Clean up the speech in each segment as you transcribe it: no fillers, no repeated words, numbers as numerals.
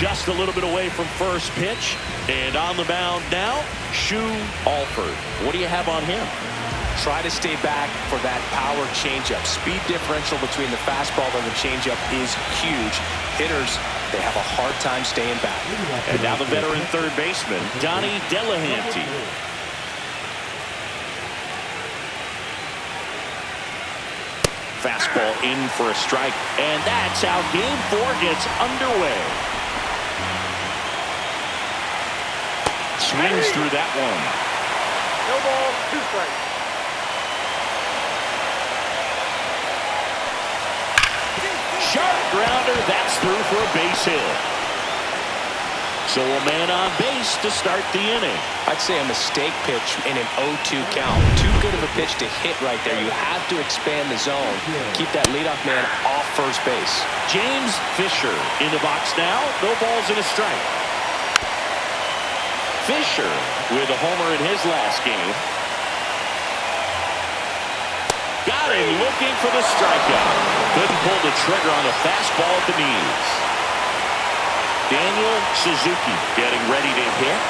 just a little bit away from first pitch. And on the mound now, Shu Alford. What do you have on him? Try to stay back for that power changeup. Speed differential between the fastball and the changeup is huge. Hitters, they have a hard time staying back. And now the veteran third baseman, Donnie Delahanty. Fastball in for a strike, and that's how Game 4 gets underway. Swings through that one. No ball, 2 strikes. Sharp grounder, that's through for a base hit. So a man on base to start the inning. I'd say a mistake pitch in an 0-2 count. Too good of a pitch to hit right there. You have to expand the zone. Keep that leadoff man off first base. James Fisher in the box now. No balls and a strike. Fisher with a homer in his last game. Got him looking for the strikeout. Couldn't pull the trigger on the fastball at the knees. Daniel Suzuki getting ready to hit.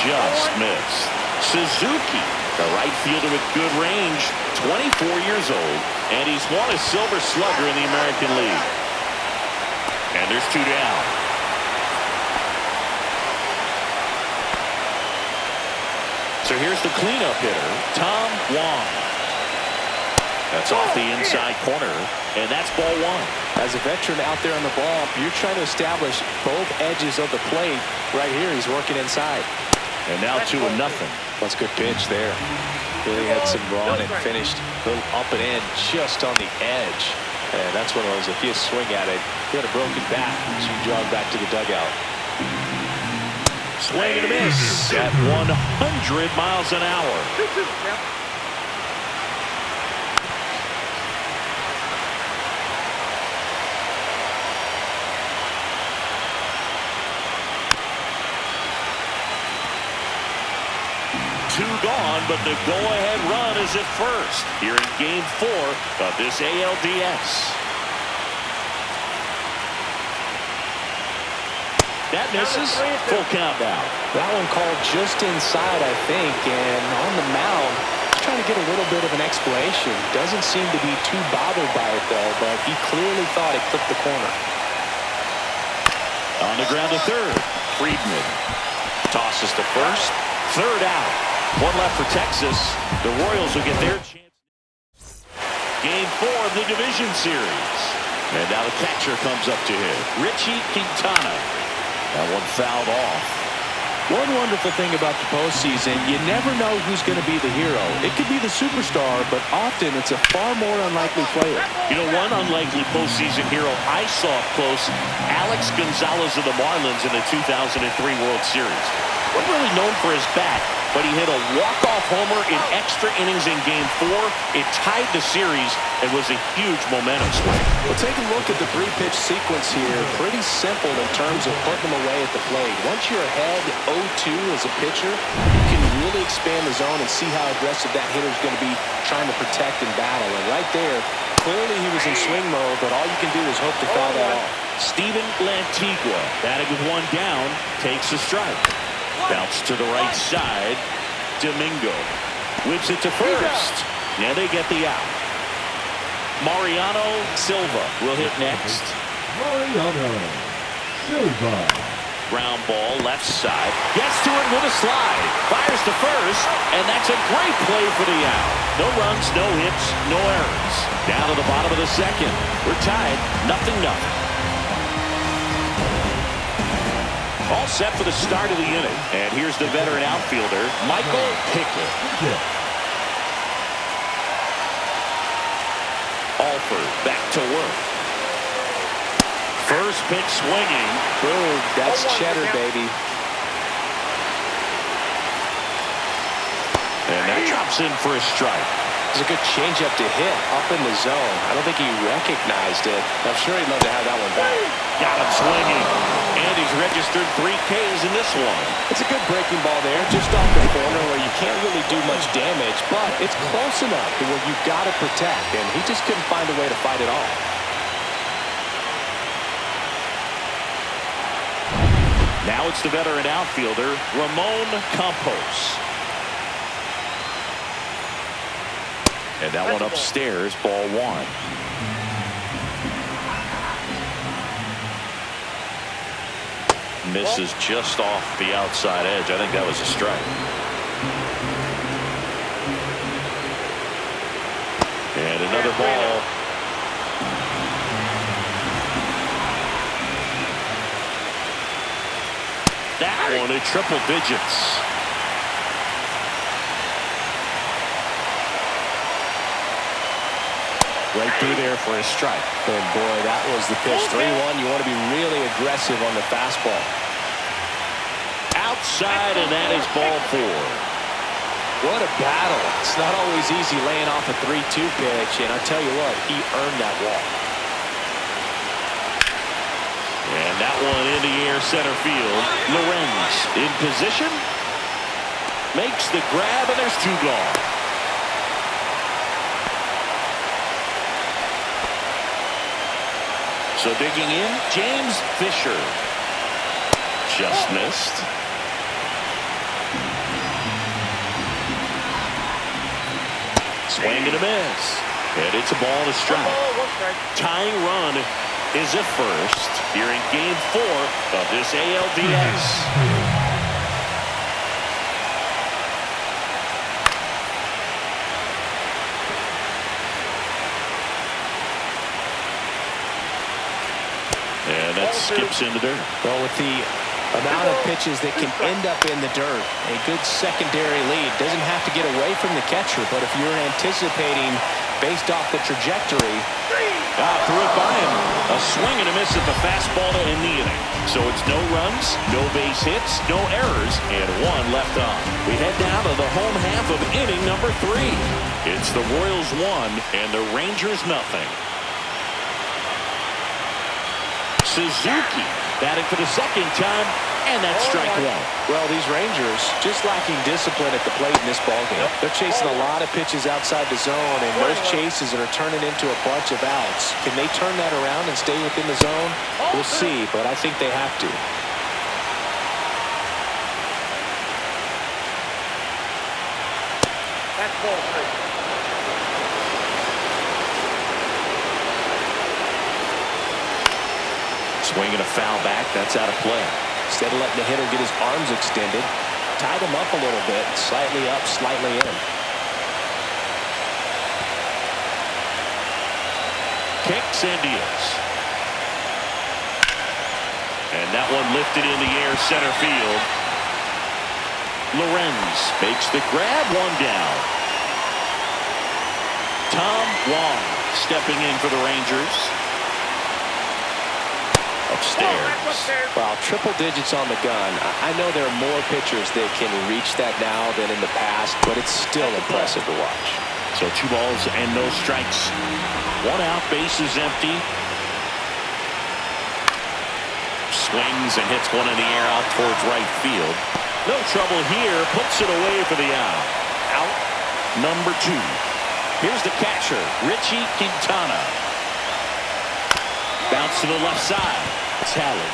Just missed. Suzuki, the right fielder with good range, 24 years old, and he's won a Silver Slugger in the American League. And there's 2 down. So here's the cleanup hitter, Tom Wong. That's off the inside corner, and that's ball 1. As a veteran out there on the ball, you're trying to establish both edges of the plate. Right here, he's working inside. And now 2-0. That's a good pitch there. Really had some run and finished a little up and in just on the edge. And that's one of those, if you swing at it, you had a broken bat, so you jog back to the dugout. Swing and a miss at 100 miles an hour. 2-2. 2 gone, but the go-ahead run is at first here in Game 4 of this ALDS. That misses. Full count now. That one called just inside, I think, and on the mound, trying to get a little bit of an explanation. Doesn't seem to be too bothered by it, though, but he clearly thought it clipped the corner. On the ground to third. Friedman tosses to first. Third out. 1 left for Texas. The Royals will get their chance. Game 4 of the division series. And now the catcher comes up to hit. Richie Quintana. That one fouled off. One wonderful thing about the postseason, you never know who's going to be the hero. It could be the superstar, but often it's a far more unlikely player. You know, one unlikely postseason hero I saw up close, Alex Gonzalez of the Marlins in the 2003 World Series. Wasn't really known for his bat, but he hit a walk-off homer in extra innings in Game 4. It tied the series and was a huge momentum swing. Well, take a look at the 3-pitch sequence here. Pretty simple in terms of putting them away at the plate. Once you're ahead 0-2 as a pitcher, you can really expand the zone and see how aggressive that hitter is going to be trying to protect and battle. And right there, clearly he was in swing mode, but all you can do is hope to foul that off. Steven Lantigua, batting with 1 down, takes a strike. Bounce to the right side. Domingo whips it to first. Now they get the out. Mariano Silva will hit next. Mariano Silva. Ground ball left side. Gets to it with a slide. Fires to first. And that's a great play for the out. No runs, no hits, no errors. Down to the bottom of the second. We're tied 0-0. All set for the start of the inning. And here's the veteran outfielder, Michael Pickett. Alford back to work. First pitch swinging. Boom, that's cheddar, baby. And that drops in for a strike. It's a good changeup to hit up in the zone. I don't think he recognized it. I'm sure he'd love to have that one back. Got him swinging. And he's registered 3 Ks in this one. It's a good breaking ball there, just off the corner where you can't really do much damage, but it's close enough to where you've got to protect, and he just couldn't find a way to fight it off. Now it's the veteran outfielder, Ramon Campos. And that one upstairs, ball one. Misses just off the outside edge. I think that was a strike. And another ball. That one at triple digits. Right through there for a strike. And boy, that was the pitch. 3-1. You want to be really aggressive on the fastball. Outside, and that is ball four. What a battle. It's not always easy laying off a 3-2 pitch, and I tell you what, he earned that walk. And that one in the air, center field. Lorenz in position. Makes the grab, and there's two gone. So digging in, James Fisher. Just missed. Swing and a miss. And it's a ball and a strike. Tying run is at first here in Game 4 of this ALDS. And that skips into dirt. Well, with the amount of pitches that can end up in the dirt, a good secondary lead. Doesn't have to get away from the catcher, but if you're anticipating based off the trajectory. Threw it by him. A swing and a miss at the fastball to end the inning. So it's no runs, no base hits, no errors, and one left on. We head down to the home half of inning number 3. It's the Royals 1 and the Rangers nothing. Suzuki batting for the second time, and that's strike one. Well, these Rangers just lacking discipline at the plate in this ballgame. They're chasing a lot of pitches outside the zone, and those chases are turning into a bunch of outs. Can they turn that around and stay within the zone? We'll see, but I think they have to. That's ball 3. Swinging a foul back. That's out of play. Instead of letting the hitter get his arms extended, tied him up a little bit, slightly up, slightly in. Kicks and deals. And that one lifted in the air, center field. Lorenz makes the grab, one down. Tom Wong stepping in for the Rangers. Upstairs. Wow, triple digits on the gun. I know there are more pitchers that can reach that now than in the past, but it's still impressive to watch. So 2 balls and no strikes. 1 out, base is empty. Swings and hits one in the air out towards right field. No trouble here. Puts it away for the out. Out number 2. Here's the catcher, Richie Quintana. Bounce to the left side. Tally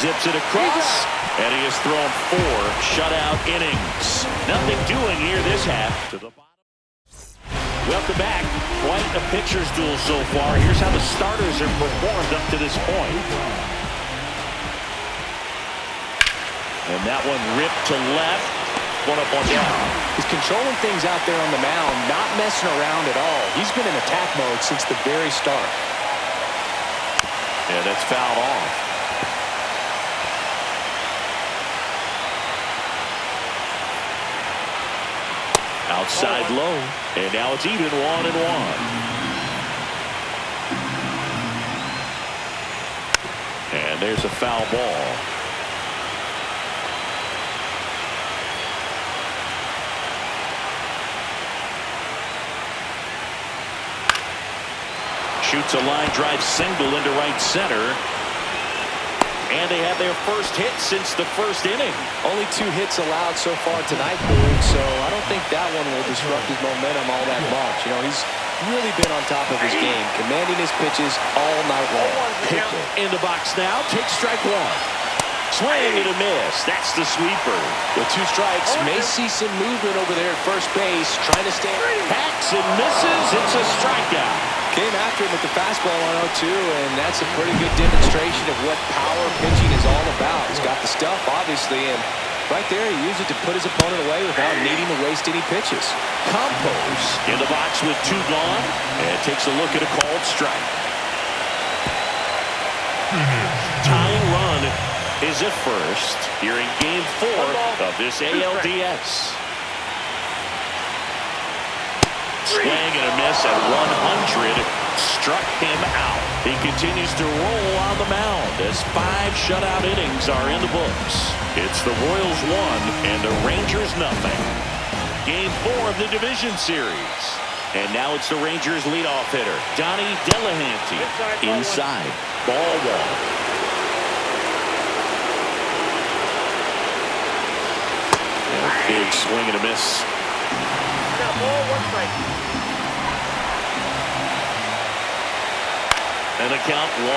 zips it across, and he has thrown 4 shutout innings. Nothing doing here this half. To the bottom. Welcome back. Quite a pitcher's duel so far. Here's how the starters have performed up to this point. And that one ripped to left. One up, one down. He's controlling things out there on the mound, not messing around at all. He's been in attack mode since the very start. Yeah, that's fouled off. Outside low, and now it's even 1-1. And there's a foul ball. Shoots a line drive single into right center. And they have their first hit since the first inning. Only 2 hits allowed so far tonight, Boone, so I don't think that one will disrupt his momentum all that much. You know, he's really been on top of his game, commanding his pitches all night long. Pickle in the box now, takes strike 1. Swing and a miss. That's the sweeper. With 2 strikes, may see some movement over there at first base, trying to stay. Hacks and misses. It's a strikeout. Came after him with the fastball on 0-2, and that's a pretty good demonstration of what power pitching is all about. He's got the stuff, obviously, and right there he used it to put his opponent away without needing to waste any pitches. Campos in the box with 2 gone, and takes a look at a called strike. Tying run is at first here in Game 4 of this ALDS. Swing and a miss at 100. Struck him out. He continues to roll on the mound as 5 shutout innings are in the books. It's the Royals 1 and the Rangers 0. Game 4 of the division series. And now it's the Rangers leadoff hitter, Donnie Delahanty. Inside. Ball 1. Big swing and a miss. Got a ball, 1 strike. And the count 1-2.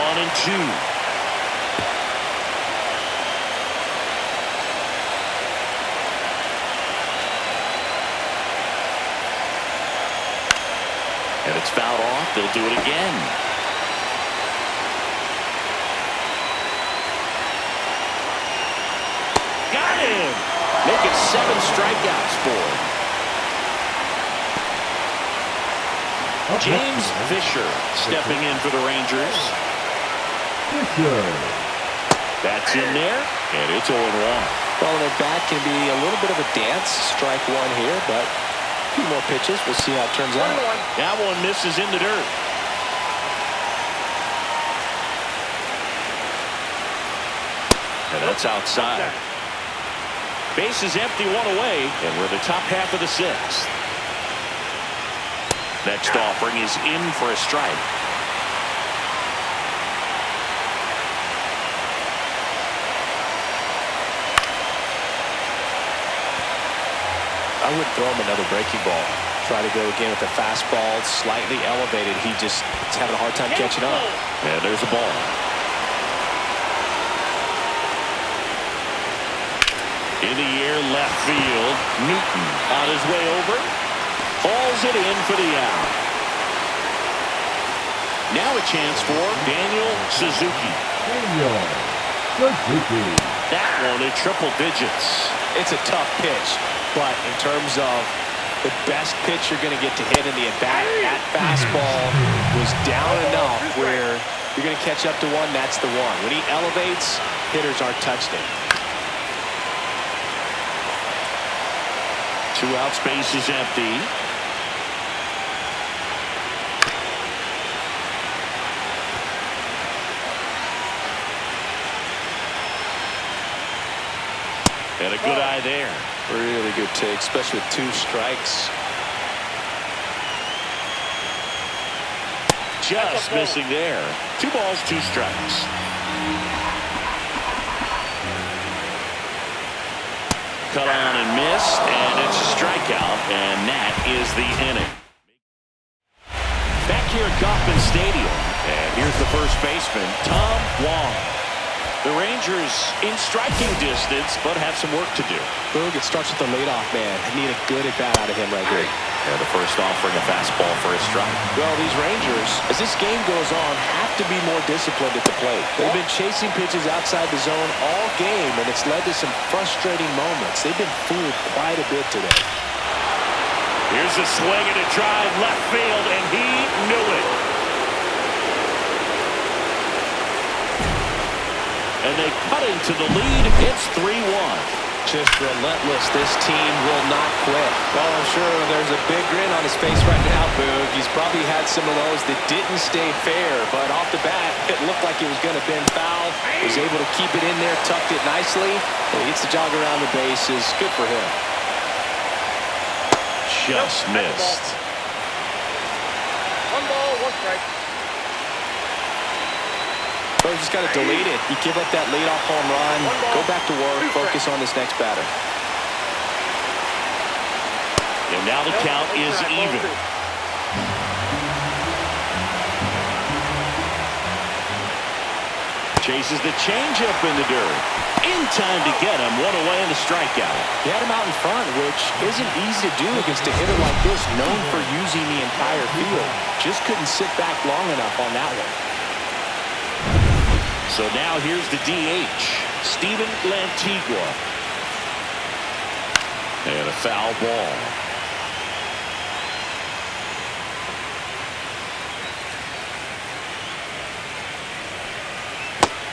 And it's fouled off. They'll do it again. Got him. Make it 7 strikeouts for him. James Fisher stepping in for the Rangers. That's in there, and it's 0-1. Well, the bat can be a little bit of a dance. Strike 1 here, but a few more pitches. We'll see how it turns out. That one misses in the dirt. And that's outside. Base is empty, 1 away, and we're the top half of the 6th. Next offering is in for a strike. I would throw him another breaking ball. Try to go again with the fastball, slightly elevated. He just is having a hard time catching up. And there's a ball. In the air, left field. Newton on his way over. Hauls it in for the out. Now a chance for Daniel Suzuki. That one in triple digits. It's a tough pitch, but in terms of the best pitch you're going to get to hit in the at-bat, that fastball was down enough where you're going to catch up to one, that's the one. When he elevates, hitters aren't touching it. 2 out, space is empty. And a good eye there. Really good take, especially with 2 strikes. Just missing there. 2 balls, 2 strikes. Cut on and missed, and it's a strikeout, and that is the inning. Back here at Kauffman Stadium, and here's the first baseman, Tom Wong. The Rangers in striking distance, but have some work to do. Boog, it starts with the leadoff man. Need a good at-bat out of him right here. And the first offering a fastball for a strike. Well, these Rangers, as this game goes on, have to be more disciplined at the plate. They've been chasing pitches outside the zone all game, and it's led to some frustrating moments. They've been fooled quite a bit today. Here's a swing and a drive left field, and he knew it. And they cut into the lead. It's 3-1. Just relentless. This team will not quit. Well, I'm sure there's a big grin on his face right now, Boog. He's probably had some of those that didn't stay fair, but off the bat, it looked like it was going to bend foul. Was able to keep it in there, tucked it nicely, and he gets the jog around the bases. Good for him. Just missed. 1 ball, 1 strike. So he's just got to delete it. You give up that leadoff home run, go back to work, focus on this next batter. And now the count is even. Chases the changeup in the dirt. In time to get him. One away and a strikeout. He had him out in front, which isn't easy to do against a hitter like this, known for using the entire field. Just couldn't sit back long enough on that one. So now here's the DH, Steven Lantigua. And a foul ball.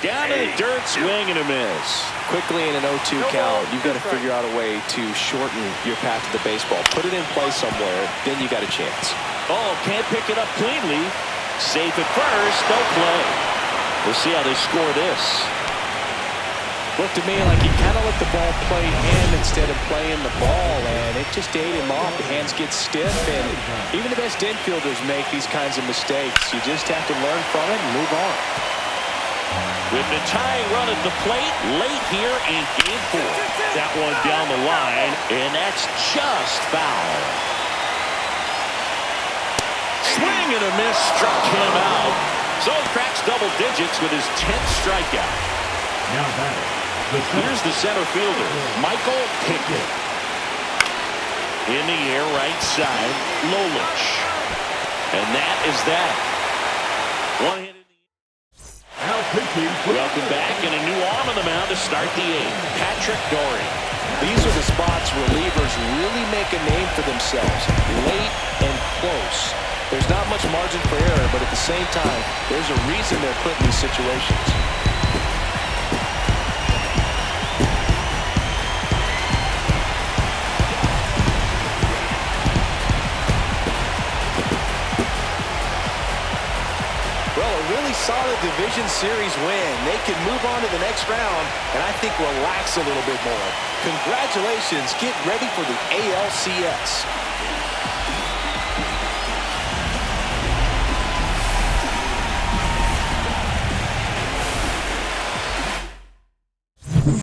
Down in the dirt, swing and a miss. Quickly in an 0-2 count, you've got to figure out a way to shorten your path to the baseball. Put it in play somewhere, then you got a chance. Oh, can't pick it up cleanly. Safe at first, no play. We'll see how they score this. Looked to me like he kind of let the ball play him instead of playing the ball, and it just ate him off. The hands get stiff, and even the best infielders make these kinds of mistakes. You just have to learn from it and move on. With the tying run at the plate late here in Game 4. That one down the line, and that's just foul. Swing and a miss, struck him out. So he cracks double digits with his 10th strikeout. Now here's the center fielder, Michael Pickett. In the air, right side, Lolich. And that is that. One hit. Welcome back, and a new arm on the mound to start the 8th, Patrick Dory. These are the spots relievers really make a name for themselves, late and close. There's not much margin for error, but at the same time, there's a reason they're put in these situations. Solid division series win. They can move on to the next round and I think relax a little bit more. Congratulations. Get ready for the ALCS.